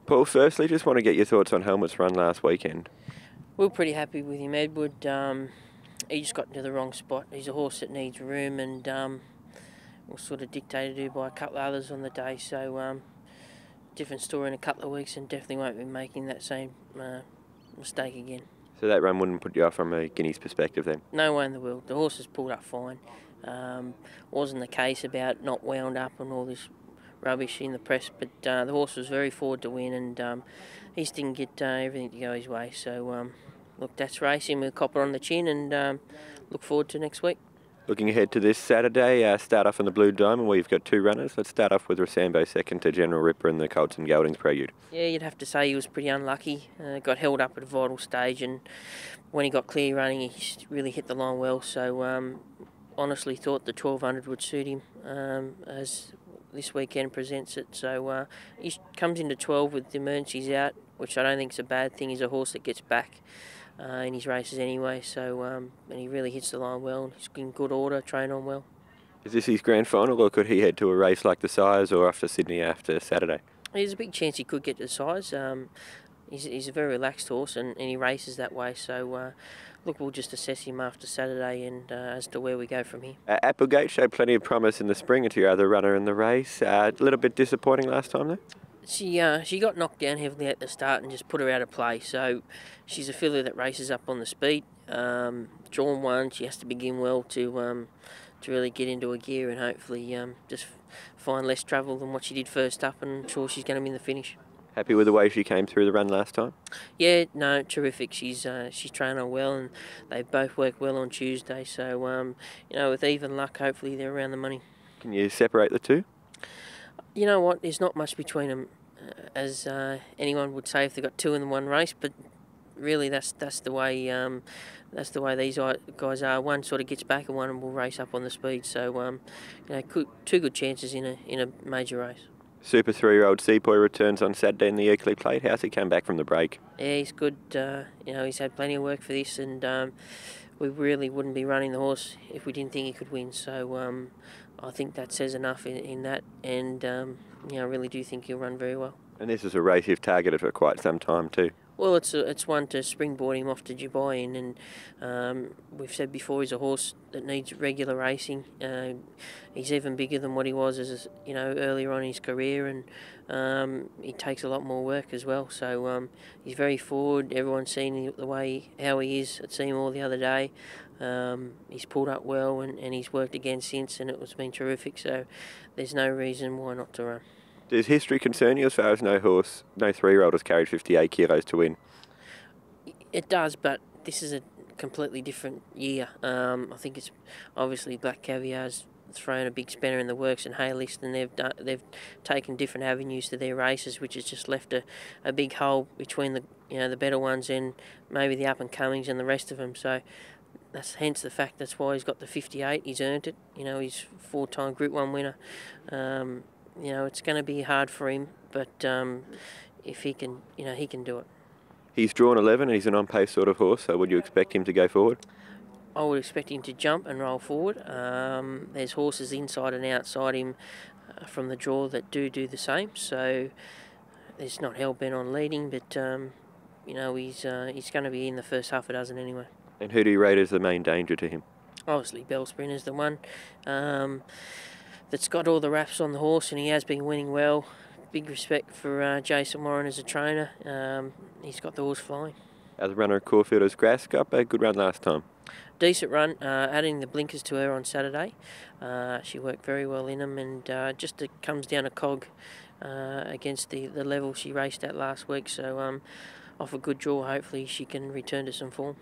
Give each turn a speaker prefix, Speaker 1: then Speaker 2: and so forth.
Speaker 1: Paul, firstly, just want to get your thoughts on Helmet's run last weekend.
Speaker 2: We were pretty happy with him, Edward. He just got into the wrong spot. He's a horse that needs room and was sort of dictated to by a couple of others on the day. So different story in a couple of weeks, and definitely won't be making that same mistake again.
Speaker 1: So that run wouldn't put you off from a Guinea's perspective then?
Speaker 2: No way in the world. The horse has pulled up fine. Wasn't the case about not wound up and all this rubbish in the press, but the horse was very forward to win, and he just didn't get everything to go his way. So look, that's racing with a copper on the chin, and look forward to next week.
Speaker 1: Looking ahead to this Saturday, start off on the Blue Diamond where you've got two runners. Let's start off with Rosambo second to General Ripper and the Colts and Geldings Prelude.
Speaker 2: Yeah, you'd have to say he was pretty unlucky. Got held up at a vital stage, and when he got clear running, he really hit the line well. So honestly thought the 1200 would suit him as this weekend presents it. So he comes into 12 with the emergencies out, which I don't think is a bad thing. He's a horse that gets back in his races anyway. So and he really hits the line well. He's in good order, train on well.
Speaker 1: Is this his grand final, or could he head to a race like the Sires or off to Sydney after Saturday?
Speaker 2: There's a big chance he could get to the Sires. He's a very relaxed horse, and he races that way. So look, we'll just assess him after Saturday and as to where we go from here.
Speaker 1: Applegate showed plenty of promise in the spring into your other runner in the race. A little bit disappointing last time though?
Speaker 2: She got knocked down heavily at the start and just put her out of play. So she's a filly that races up on the speed. Drawn one, she has to begin well to really get into a gear and hopefully just find less travel than what she did first up, and I'm sure she's going to be in the finish.
Speaker 1: Happy with the way she came through the run last time?
Speaker 2: Yeah, no, terrific. She's trained on well, and they both worked well on Tuesday. So with even luck, hopefully they're around the money.
Speaker 1: Can you separate the two?
Speaker 2: You know what? There's not much between them, as anyone would say if they got two in one race. But really, that's the way these guys are. One sort of gets back, and one will race up on the speed. So two good chances in a major race.
Speaker 1: Super 3-year-old Sepoy returns on Saturday in the Earley Plate. How's he come back from the break?
Speaker 2: Yeah, he's good. He's had plenty of work for this, and we really wouldn't be running the horse if we didn't think he could win. So I think that says enough in that, and I really do think he'll run very well.
Speaker 1: And this is a race you've targeted for quite some time too.
Speaker 2: Well, it's one to springboard him off to Dubai in, and we've said before he's a horse that needs regular racing. He's even bigger than what he was as earlier on in his career, and he takes a lot more work as well. So he's very forward. Everyone's seen the way how he is at Seymour the other day. He's pulled up well, and he's worked again since, and it's been terrific. So there's no reason why not to run.
Speaker 1: Does history concern you as far as no 3-year-old has carried 58 kilos to win?
Speaker 2: It does, but this is a completely different year. I think it's obviously Black Caviar's thrown a big spanner in the works, and Haylist, and they've taken different avenues to their races, which has just left a big hole between the better ones and maybe the up and comings and the rest of them. So that's hence the fact that's why he's got the 58. He's earned it. He's 4-time Group 1 winner. It's going to be hard for him, but if he can, he can do it.
Speaker 1: He's drawn 11 and he's an on-pace sort of horse, so would you expect him to go forward?
Speaker 2: I would expect him to jump and roll forward. There's horses inside and outside him from the draw that do the same, so it's not hell-bent on leading, but he's going to be in the first half a dozen anyway.
Speaker 1: And who do you rate as the main danger to him?
Speaker 2: Obviously, Bellspring is the one that's got all the wraps on the horse, and he has been winning well. Big respect for Jason Warren as a trainer. He's got the horse flying.
Speaker 1: As a runner at Caulfield's Grass Cup, a good run last time.
Speaker 2: Decent run, adding the blinkers to her on Saturday. She worked very well in them, and just it comes down a cog against the level she raced at last week. So off a good draw, hopefully she can return to some form.